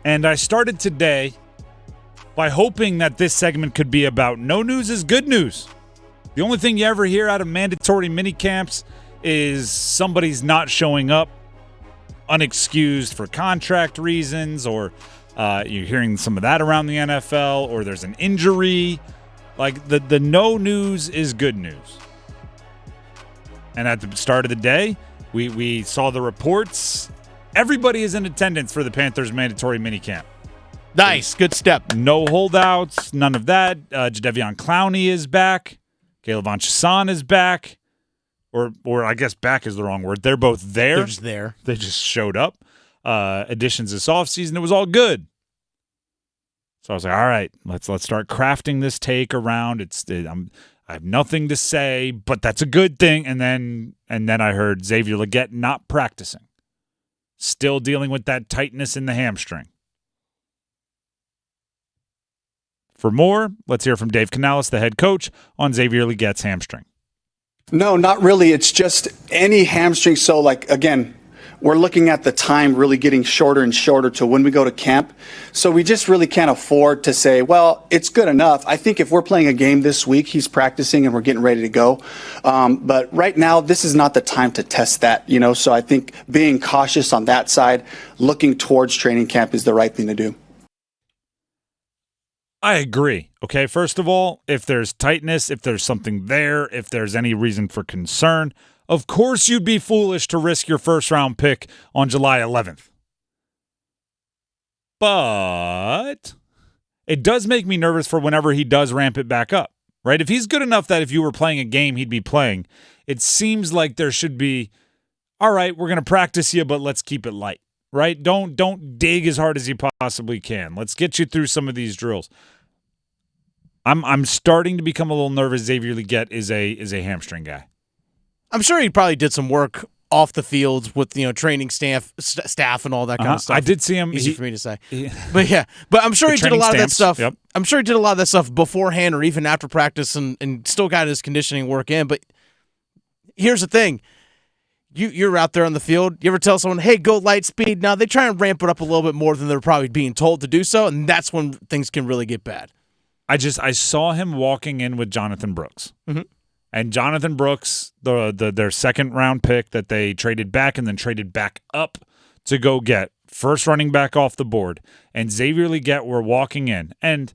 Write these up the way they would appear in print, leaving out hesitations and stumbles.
And I started today by hoping that this segment could be about no news is good news. The only thing you ever hear out of mandatory minicamps is somebody's not showing up unexcused for contract reasons, or you're hearing some of that around the NFL, or there's an injury. Like, the no news is good news. And at the start of the day, we saw the reports. Everybody is in attendance for the Panthers mandatory minicamp. Nice. Good step. No holdouts. None of that. Jadeveon Clowney is back. Caleb Chasson is back. Or I guess back is the wrong word. They're both there. They're just there. They just showed up. Additions this offseason. It was all good. So I was like, all right, let's start crafting this take around. I have nothing to say, but that's a good thing. And then I heard Xavier Legette not practicing. Still dealing with that tightness in the hamstring. For more, let's hear from Dave Canales, the head coach, on Xavier Legette's hamstring. No, not really. It's just any hamstring. So, like, again, we're looking at the time really getting shorter and shorter to when we go to camp. So we just really can't afford to say, well, it's good enough. I think if we're playing a game this week, he's practicing and we're getting ready to go. But right now, this is not the time to test that, So I think being cautious on that side, looking towards training camp is the right thing to do. I agree. Okay, first of all, if there's tightness, if there's something there, if there's any reason for concern, of course you'd be foolish to risk your first-round pick on July 11th. But it does make me nervous for whenever he does ramp it back up, right? If he's good enough that if you were playing a game, he'd be playing, it seems like there should be, all right, we're going to practice you, but let's keep it light, right? Don't dig as hard as you possibly can. Let's get you through some of these drills. I'm starting to become a little nervous. Xavier Legette is a hamstring guy. I'm sure he probably did some work off the field with training staff and all that kind of stuff. I did see him. Easy for me to say, but I'm sure he did a lot of that stuff. Yep. I'm sure he did a lot of that stuff beforehand or even after practice, and still got his conditioning work in. But here's the thing: you're out there on the field. You ever tell someone, "Hey, go light speed"? Now they try and ramp it up a little bit more than they're probably being told to do so, and that's when things can really get bad. I saw him walking in with Jonathan Brooks. Mm-hmm. And Jonathan Brooks, their second-round pick that they traded back and then traded back up to go get, first running back off the board, and Xavier Legette were walking in. And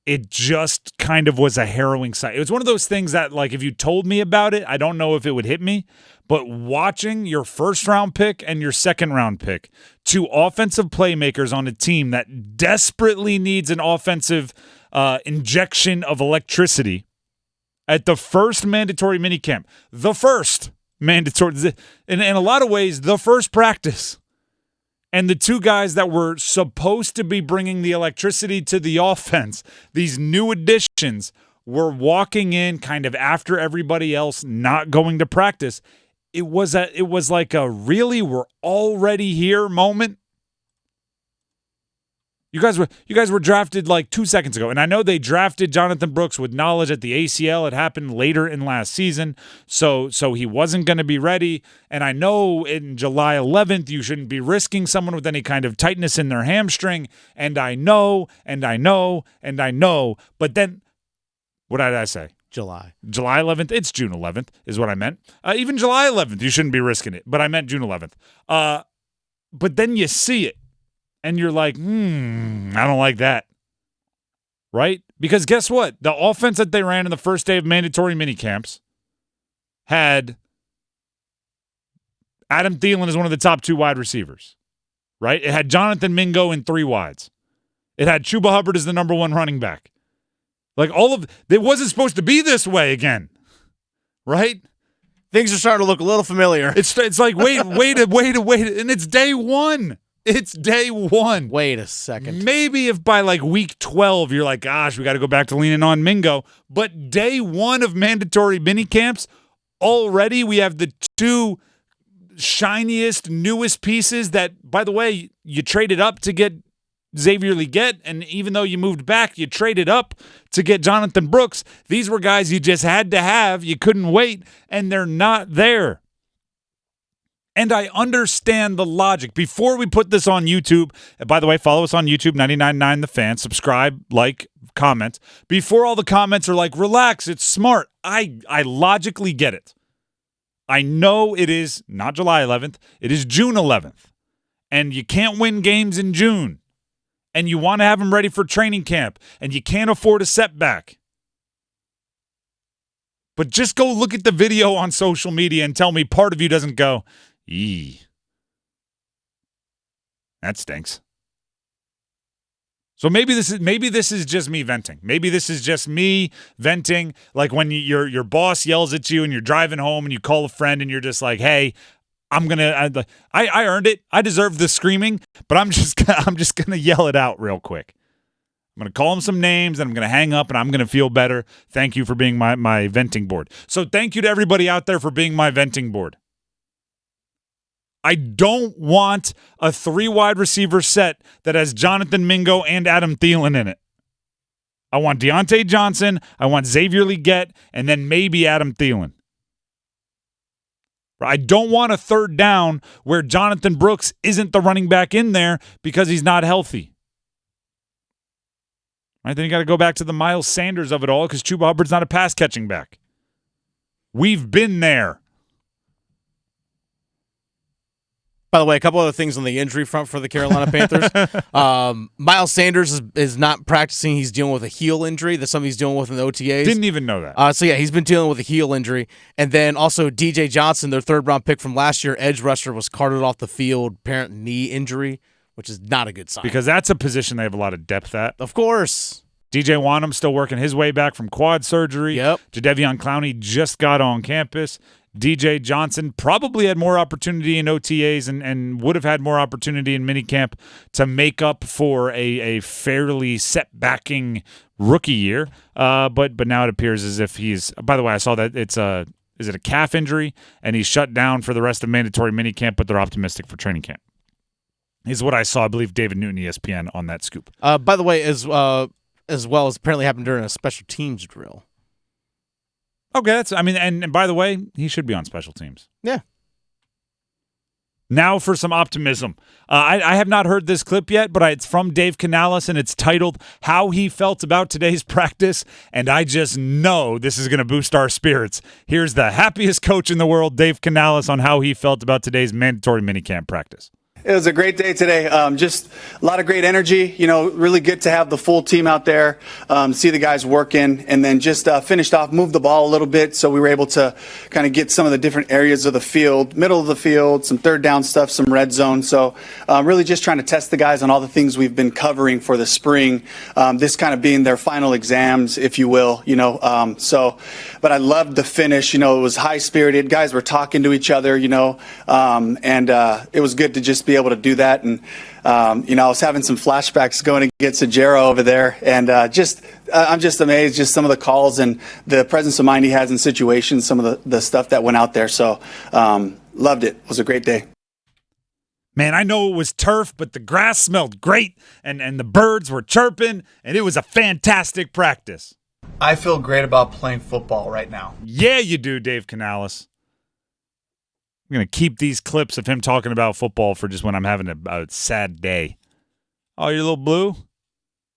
it just kind of was a harrowing sight. It was one of those things that, like, if you told me about it, I don't know if it would hit me. But watching your first-round pick and your second-round pick, two offensive playmakers on a team that desperately needs an offensive injection of electricity at the first mandatory minicamp, the first mandatory, in a lot of ways, the first practice, and the two guys that were supposed to be bringing the electricity to the offense, these new additions, were walking in kind of after everybody else not going to practice. It was like a really we're already here moment. You guys were drafted like 2 seconds ago, and I know they drafted Jonathan Brooks with knowledge that the ACL had happened later in last season, so he wasn't going to be ready. And I know in July 11th you shouldn't be risking someone with any kind of tightness in their hamstring. And I know. But then, what did I say? July 11th. It's June 11th is what I meant. Even July 11th, you shouldn't be risking it. But I meant June 11th. But then you see it. And you're like, I don't like that. Right? Because guess what? The offense that they ran in the first day of mandatory minicamps had Adam Thielen as one of the top two wide receivers. Right? It had Jonathan Mingo in three wides. It had Chuba Hubbard as the number one running back. Like it wasn't supposed to be this way again. Right? Things are starting to look a little familiar. It's like, wait. And it's day one. It's day one. Wait a second. Maybe if by like week 12 you're like, gosh, we got to go back to leaning on Mingo. But day one of mandatory minicamps, already we have the two shiniest, newest pieces that, by the way, you traded up to get Xavier Legette, and even though you moved back, you traded up to get Jonathan Brooks. These were guys you just had to have. You couldn't wait, and they're not there. And I understand the logic. Before we put this on YouTube, and by the way, follow us on YouTube, 99.9 The Fan. Subscribe, like, comment. Before all the comments are like, relax, it's smart. I logically get it. I know it is not July 11th. It is June 11th. And you can't win games in June. And you want to have them ready for training camp. And you can't afford a setback. But just go look at the video on social media and tell me part of you doesn't go, eee. That stinks. So maybe this is just me venting. Maybe this is just me venting, like when your boss yells at you and you're driving home and you call a friend and you're just like, "Hey, I earned it. I deserve the screaming, but I'm just gonna yell it out real quick. I'm gonna call him some names and I'm gonna hang up and I'm gonna feel better. Thank you for being my venting board. So thank you to everybody out there for being my venting board. I don't want a 3 wide receiver set that has Jonathan Mingo and Adam Thielen in it. I want Deontay Johnson, I want Xavier Legette, and then maybe Adam Thielen. I don't want a third down where Jonathan Brooks isn't the running back in there because he's not healthy. Right, then you got to go back to the Miles Sanders of it all because Chuba Hubbard's not a pass-catching back. We've been there. By the way, a couple other things on the injury front for the Carolina Panthers. Miles Sanders is not practicing. He's dealing with a heel injury that somebody's dealing with in the OTAs. Didn't even know that. So, yeah, he's been dealing with a heel injury. And then also DJ Johnson, their third-round pick from last year, edge rusher, was carted off the field, apparent knee injury, which is not a good sign. Because that's a position they have a lot of depth at. Of course. DJ Wanham still working his way back from quad surgery. Yep. Jadeveon Clowney just got on campus. DJ Johnson probably had more opportunity in OTAs and would have had more opportunity in minicamp to make up for a fairly setbacking rookie year. But now it appears as if he's – by the way, I saw that it's is it a calf injury? And he's shut down for the rest of mandatory minicamp, but they're optimistic for training camp. Is what I saw, I believe, David Newton, ESPN, on that scoop. By the way, as well as apparently happened during a special teams drill. Okay, and by the way, he should be on special teams. Yeah. Now for some optimism. I have not heard this clip yet, but it's from Dave Canales, and it's titled How He Felt About Today's Practice, and I just know this is going to boost our spirits. Here's the happiest coach in the world, Dave Canales, on how he felt about today's mandatory minicamp practice. It was a great day today. Just a lot of great energy. Really good to have the full team out there, see the guys working, and then just finished off, moved the ball a little bit, so we were able to kind of get some of the different areas of the field, middle of the field, some third down stuff, some red zone. So really just trying to test the guys on all the things we've been covering for the spring. This kind of being their final exams, if you will. But I loved the finish. It was high spirited. Guys were talking to each other. And it was good to just be able to do that. And, I was having some flashbacks going against Sajero over there. And I'm just amazed, just some of the calls and the presence of mind he has in situations, some of the stuff that went out there. So loved it. It was a great day. Man, I know it was turf, but the grass smelled great and the birds were chirping, and it was a fantastic practice. I feel great about playing football right now. Yeah, you do, Dave Canales. I'm going to keep these clips of him talking about football for just when I'm having a sad day. Oh, you're a little blue?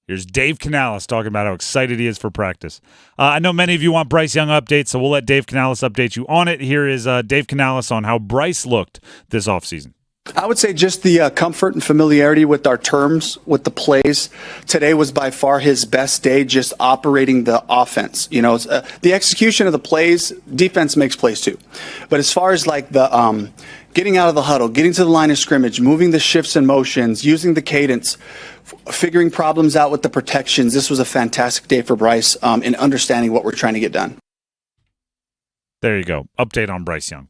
Here's Dave Canales talking about how excited he is for practice. I know many of you want Bryce Young updates, so we'll let Dave Canales update you on it. Here is Dave Canales on how Bryce looked this offseason. I would say just the comfort and familiarity with our terms, with the plays. Today was by far his best day just operating the offense. The execution of the plays, defense makes plays too. But as far as like the getting out of the huddle, getting to the line of scrimmage, moving the shifts and motions, using the cadence, figuring problems out with the protections, this was a fantastic day for Bryce in understanding what we're trying to get done. There you go. Update on Bryce Young.